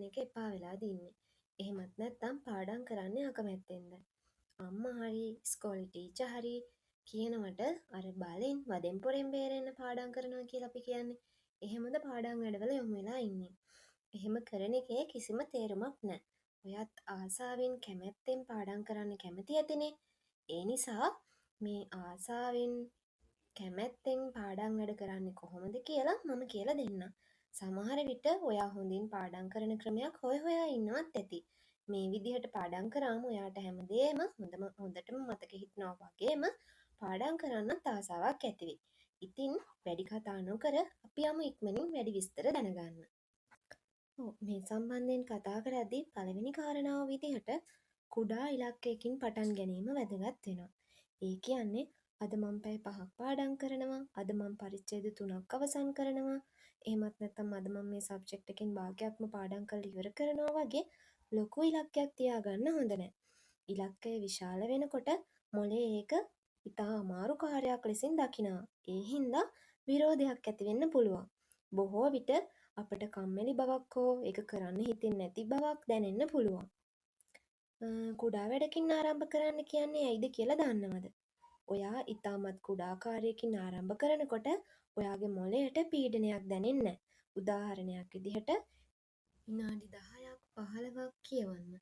එක එපා වෙලාද ඉන්නේ. එහෙමත් නැත්නම් පාඩම් කරන්න අකමැත්තෙන්ද. අම්මා හරි ඉස්කෝලේ ටීචර් හරි කියනවට අර බලෙන් වදෙන් පොරෙන් බේරෙන්න පාඩම් කරනවා කියලා අපි කියන්නේ. එහෙමද පාඩම් වැඩවල යොමු වෙලා ඉන්නේ. එහෙම කරන එකේ කිසිම තේරුමක් නැහැ. ඔයත් ආසාවෙන් කැමැත්තෙන් පාඩම් කරන්න කැමති ඇතිනේ. ඒ නිසා මේ ආසාවෙන් කැමැත්තෙන් පාඩම් වැඩ කරන්නේ කොහොමද කියලා මම කියලා දෙන්නම්. සමහර විට ඔයා හොඳින් පාඩම් කරන ක්‍රමයක් හොයා ඉන්නවත් ඇති. මේ විදිහට පාඩම් කරාම ඔයාට හැමදේම හොඳටම මතක හිටිනවා වගේම පාඩම් කරන්නත් ආසාවක් ඇති වෙයි. ඉතින් වැඩි කතා නොකර අපි යමු ඉක්මනින් වැඩි විස්තර දැනගන්න. මේ සම්බන්ධයෙන් කතා කරද්දී පළවෙනි කාරණාව විදිහට කුඩා ඉලක්කයකින් පටන් ගැනීම වැදගත් වෙනවා. ඒ කියන්නේ අද මම පැය 5ක් පාඩම් කරනවා. අද මම පරිච්ඡේද 3ක් අවසන් කරනවා. එහෙමත් නැත්නම් අද මම මේ සබ්ජෙක්ට් එකෙන් භාගයක්ම පාඩම් කරලා ඉවර කරනවා වගේ ලොකු ඉලක්කයක් තියාගන්න හොඳ නැහැ. ඉලක්කය විශාල වෙනකොට මොලේ ඒක ඉතා අමාරු කාර්යයක් ලෙසින් දකිනවා. ඒ හින්දා විරෝධයක් ඇති වෙන්න පුළුවන්. බොහෝ විට අපට කම්මැලි බවක් හෝ ඒක කරන්න හිතෙන්නේ නැති බවක් දැනෙන්න පුළුවන්. කුඩා වැඩකින් ආරම්භ කරන්න කියන්නේ ඇයිද කියලා දන්නවද? ඔයා ඉතාමත් කුඩා කාර්යයකින් ආරම්භ කරනකොට ඔයාගේ මොළයට පීඩනයක් දැනෙන්නේ නැහැ. උදාහරණයක් විදිහට විනාඩි 10ක් 15ක් කියවන්න.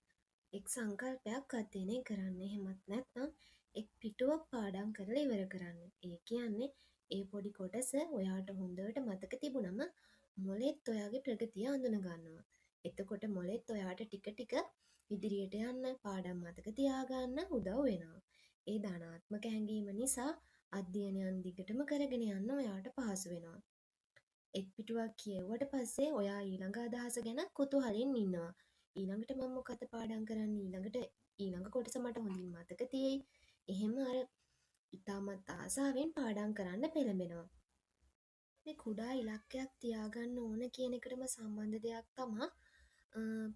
එක් සංකල්පයක් අධ්‍යයනය කරන්න. එහෙමත් නැත්නම් එක් පිටුවක් පාඩම් කරලා ඉවර කරන්න. ඒ කියන්නේ ඒ පොඩි කොටස ඔයාට හොඳට මතක තිබුණම මොළෙත් ඔයාගේ ප්‍රගතිය අඳුන ගන්නවා. එතකොට මොළෙත් ඔයාට ටික ටික ඉදිරියට යන්න පාඩම් මතක තියාගන්න උදව් වෙනවා. ඒ ධනාත්මක හැඟීම නිසා අධ්‍යයනයන් දිගටම කරගෙන යන්න ඔයාට පහසු වෙනවා. එක් පිටුවක් කියෙව්වට පස්සේ ඔයා ඊළඟ අදහස ගැන කුතුහලෙන් ඉන්නවා. ඊළඟට මම මොකද පාඩම් කරන්නේ? ඊළඟ කොටස මට හොඳින් මතක තියෙයි. එහෙම අර ඉතාමත් ආසාවෙන් පාඩම් කරන්න පෙළඹෙනවා. මේ කුඩා ඉලක්කයක් තියාගන්න ඕන කියන එකටම සම්බන්ධ දෙයක් තමයි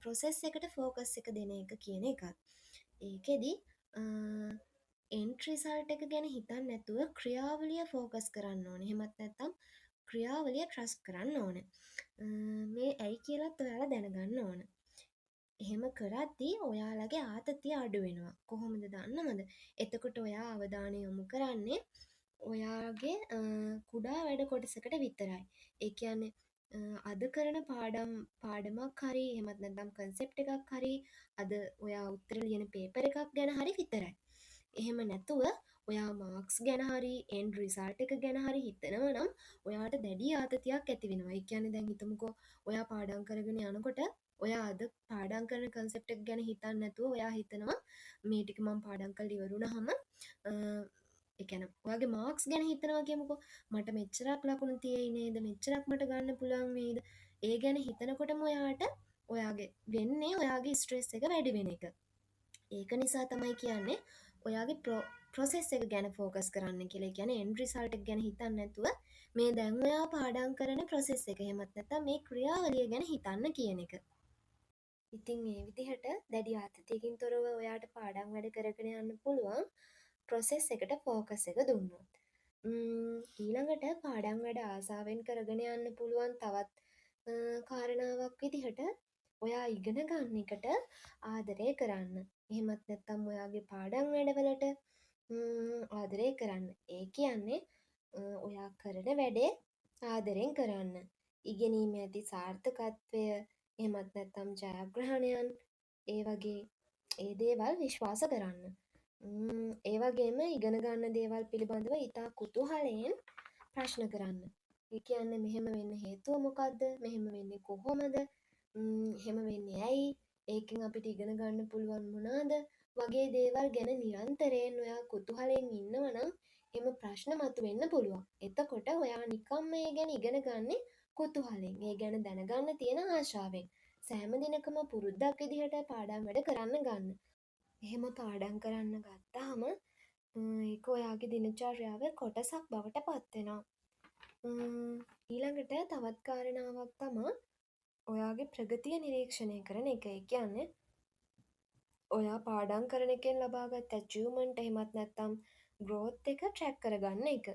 ප්‍රොසෙස් එකට ෆෝකස් එක දෙන එක කියන එකත්. ඒකෙදි එන්ඩ් රිසල්ට් එක ගැන හිතන්නේ නැතුව ක්‍රියාවලිය ෆෝකස් කරන්න ඕනේ. එහෙමත් නැත්නම් ක්‍රියාවලිය ට්‍රස්ට් කරන්න ඕනේ. මේ ඇයි කියලාත් ඔයාලා දැනගන්න ඕන. එහෙම කරද්දී ඔයාලගේ ආතතිය අඩු වෙනවා. කොහොමද දන්නවද? එතකොට ඔයා අවධානය යොමු කරන්නේ ඔයාගේ කුඩා වැඩ කොටසකට විතරයි. ඒ කියන්නේ අද කරන පාඩමක් හරි එහෙමත් නැත්නම් කන්සෙප්ට් එකක් හරි අද ඔයා උත්තර ලියන පේපර් එකක් ගැන හරි විතරයි. එහෙම නැතුව ඔයා මාක්ස් ගැන හරි එන්ඩ් රිසල්ට් එක ගැන හරි හිතනවා නම් ඔයාට දැඩි ආතතියක් ඇති වෙනවා. ඒ කියන්නේ දැන් හිතමුකෝ ඔයා පාඩම් කරගෙන යනකොට ඔයා අද පාඩම් කරන කන්සෙප්ට් එක ගැන හිතන්නේ නැතුව ඔයා හිතනවා මේ ටික මම පාඩම් කරලා ඉවරුනහම ඒ කියන්නේ ඔයාගේ මාක්ස් ගැන හිතනවා කියමුකෝ මට මෙච්චරක් ලකුණු තියෙයි නේද මෙච්චරක් මට ගන්න පුළුවන් වේද ඒ ගැන හිතනකොටම ඔයාට ඔයාගේ වෙන්නේ ඔයාගේ ස්ට්‍රෙස් එක වැඩි වෙන එක. ඒක නිසා තමයි කියන්නේ ඔයාගේ ප්‍රොසෙස් එක ගැන ෆෝකස් කරන්න කියලා. ඒ කියන්නේ එන්ඩ් රිසල්ට් එක ගැන හිතන්නේ නැතුව මේ දැන් ඔයා පාඩම් කරන ප්‍රොසෙස් එක එහෙමත් නැත්නම් මේ ක්‍රියාවලිය ගැන හිතන්න කියන එක. ඉතින් මේ විදිහට දැඩි ආතතියකින් තොරව ඔයාට පාඩම් වැඩ කරගෙන යන්න පුළුවන් ප්‍රොසෙස් එකට ෆෝකස් එක දුන්නොත්. ඊළඟට පාඩම් වැඩ ආසාවෙන් කරගෙන යන්න පුළුවන් තවත් කාරණාවක් විදිහට ඔයා ඉගෙන ගන්න එකට ආදරය කරන්න. එහෙමත් නැත්නම් ඔයාගේ පාඩම් වැඩවලට ආදරය කරන්න. ඒ කියන්නේ ඔයා කරන වැඩේ ආදරෙන් කරන්න. ඉගෙනීමේ ඇති සාර්ථකත්වය එහෙමත් නැත්නම් ජයග්‍රහණයන් ඒ වගේ ඒ දේවල් විශ්වාස කරන්න. ඒ වගේම ඉගෙන ගන්න දේවල් පිළිබඳව ඉතා කුතුහලයෙන් ප්‍රශ්න කරන්න. ඒ කියන්නේ මෙහෙම වෙන්න හේතුව මොකද්ද? මෙහෙම වෙන්නේ කොහොමද? එහෙම වෙන්නේ ඇයි? ඒකෙන් අපිට ඉගෙන ගන්න පුළුවන් මොනවාද? වගේ දේවල් ගැන නිරන්තරයෙන් ඔයා කුතුහලයෙන් ඉන්නවා නම් එම ප්‍රශ්න මතුවෙන්න පුළුවන්. එතකොට ඔයා නිකම්ම ඒ ගැන ඉගෙන ගන්නේ කුතුහලයෙන්. ඒ ගැන දැනගන්න තියෙන ආශාවෙන්. සෑම දිනකම පුරුද්දක් විදිහට පාඩම් වැඩ කරන්න ගන්න. එහෙම පාඩම් කරන්න ගත්තාම ඒක ඔයාගේ දිනචර්යාවේ කොටසක් බවට පත් වෙනවා. ඊළඟට තවත් කාරණාවක් තමයි ඔයාගේ ප්‍රගතිය නිරීක්ෂණය කරන එක. ඒ කියන්නේ ඔයා පාඩම් කරන එකෙන් ලබාගත් ඇචීව්මන්ට් එහෙමත් නැත්නම් ග්‍රෝත් එක ට්‍රැක් කරගන්න එක.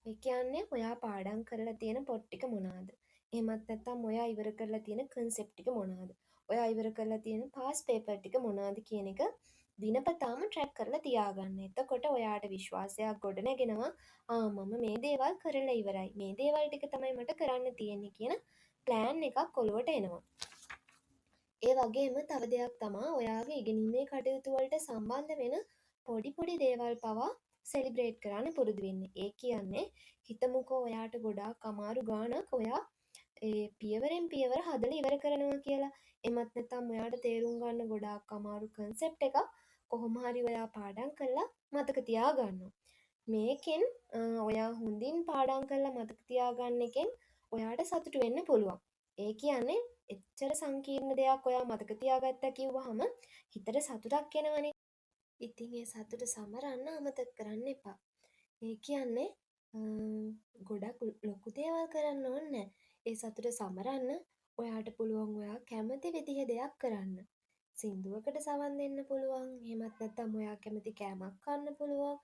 ඒ කියන්නේ ඔයා පාඩම් කරලා තියෙන පොත් ටික මොනවාද? එහෙමත් නැත්නම් ඔයා ඉවර කරලා තියෙන කන්සෙප්ට් ටික මොනවාද? ඔයා ඉවර කරලා තියෙන පාස් පේපර් ටික මොනවද කියන එක දිනපතාම ට්‍රැක් කරලා තියාගන්න. එතකොට ඔයාට විශ්වාසයක් ගොඩනැගෙනවා මම මේ දේවල් කරලා ඉවරයි. මේ දේවල් ටික තමයි මට කරන්න තියෙන්නේ කියන ප්ලෑන් එකක් ඔලුවට එනවා. ඒ වගේම තව දෙයක් තමා ඔයාගේ ඉගෙනීමේ කටයුතු වලට සම්බන්ධ වෙන පොඩි පොඩි දේවල් පවා සෙලිබ්‍රේට් කරන්න පුරුදු වෙන්න. ඒ කියන්නේ හිතමුකෝ ඔයාට ගොඩාක් අමාරු ගානක් ඔයා ඒ පියවරෙන් පියවර හදලා ඉවර කරනවා කියලා. එමත් නැත්නම් ඔයාට තේරුම් ගන්න ගොඩාක් අමාරු කන්සෙප්ට් එකක් කොහොම හරි ඔයා පාඩම් කරලා මතක තියාගන්නවා. මේකෙන් ඔයා හොඳින් පාඩම් කරලා මතක තියාගන්න එකෙන් ඔයාට සතුටු වෙන්න පුළුවන්. ඒ කියන්නේ එච්චර සංකීර්ණ දෙයක් ඔයා මතක තියාගත්තා කිව්වහම හිතට සතුටක් එනවනේ. ඉතින් ඒ සතුට සමරන්න අමතක කරන්න එපා. ඒ කියන්නේ ගොඩක් ලොකු දේවල් කරන්න ඕනේ නැහැ. ඒ සතුට සමරන්න ඔයාට පුළුවන් ඔයා කැමති විදිහ දෙයක් කරන්න. සින්දුවකට සවන් දෙන්න පුළුවන්. එහෙමත් නැත්නම් ඔයා කැමති කෑමක් කන්න පුළුවන්.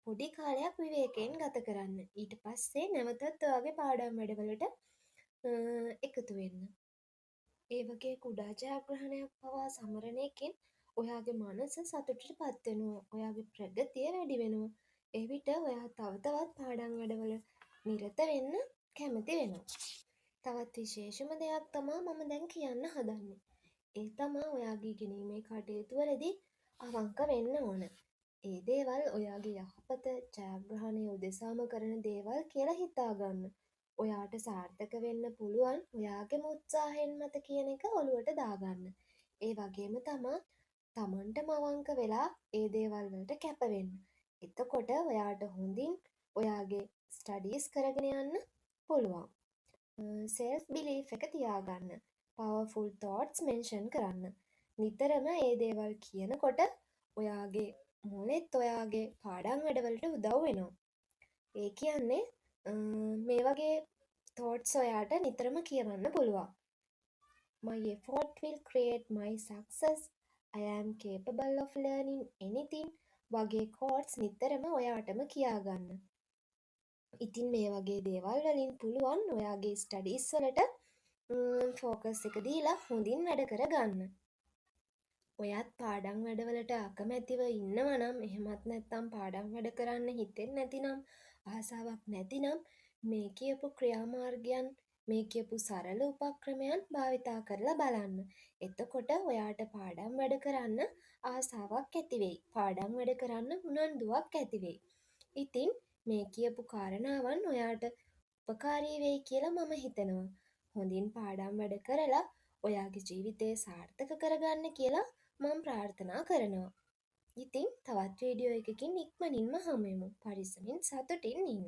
පොඩි කාලයක් විවේකයෙන් ගත කරන්න. ඊට පස්සේ නැවතත් ඔයාගේ පාඩම් වැඩවලට එකතු වෙන්න. ඒ වගේ කුඩා ජයග්‍රහණයක් පවා සමරන එකෙන් ඔයාගේ මනස සතුටට පත් වෙනවා. ඔයාගේ ප්‍රගතිය වැඩි වෙනවා. ඒ විට ඔයා තව තවත් පාඩම් වැඩවල නිරත වෙන්න කැමති වෙනවා. තවත් විශේෂම දෙයක් තමා මම දැන් කියන්න හදන්නේ. ඒ තමා ඔයාගේ ඉගෙනීමේ කටයුතු වලදී අවංක වෙන්න ඕන. ඒ දේවල් ඔයාගේ යහපත ජයග්‍රහණය උදෙසාම කරන දේවල් කියලා හිතාගන්න. ඔයාට සාර්ථක වෙන්න පුළුවන් ඔයාගේම උත්සාහයෙන් මත කියන එක ඔලුවට දාගන්න. ඒ වගේම තමා තමන්ටම අවංක වෙලා ඒ දේවල් වලට කැප වෙන්න. එතකොට ඔයාට හොඳින් ඔයාගේ ස්ටඩීස් කරගෙන යන්න පුළුවන්. සෙල්ෆ් බිලීෆ් එක තියාගන්න. පවර්ෆුල් thoughts මෙන්ෂන් කරන්න. නිතරම ඒ දේවල් කියනකොට ඔයාගේ මොලෙත් ඔයාගේ පාඩම් වැඩවලට උදව් වෙනවා. ඒ කියන්නේ මේ වගේ thoughts ඔයාට නිතරම කියවන්න පුළුවන්. My effort will create my success. I am capable of learning anything. වගේ quotes නිතරම ඔයාටම කියාගන්න. ඉතින් මේ වගේ දේවල් වලින් පුළුවන් ඔයාගේ ස්ටඩීස් වලට ෆෝකස් එක දීලා හොඳින් වැඩ කරගන්න. ඔයත් පාඩම් වැඩවලට අකමැතිව ඉන්නවා නම් එහෙමත් නැත්නම් පාඩම් වැඩ කරන්න හිතෙන්නේ නැතිනම් ආසාවක් නැතිනම් මේ කියපු ක්‍රියාමාර්ගයන් මේ කියපු සරල උපක්‍රමයන් භාවිතා කරලා බලන්න. එතකොට ඔයාට පාඩම් වැඩ කරන්න ආසාවක් ඇති වෙයි. පාඩම් වැඩ කරන්න උනන්දුවක් ඇති වෙයි. ඉතින් මේ කියපු කාරණාවන් ඔයාට උපකාරී වෙයි කියලා මම හිතනවා. හොඳින් පාඩම් වැඩ කරලා ඔයාගේ ජීවිතය සාර්ථක කරගන්න කියලා මම ප්‍රාර්ථනා කරනවා. ඉතින් තවත් වීඩියෝ එකකින් ඉක්මනින්ම හමුවෙමු. පරිස්සමින් සතුටින් ඉන්න.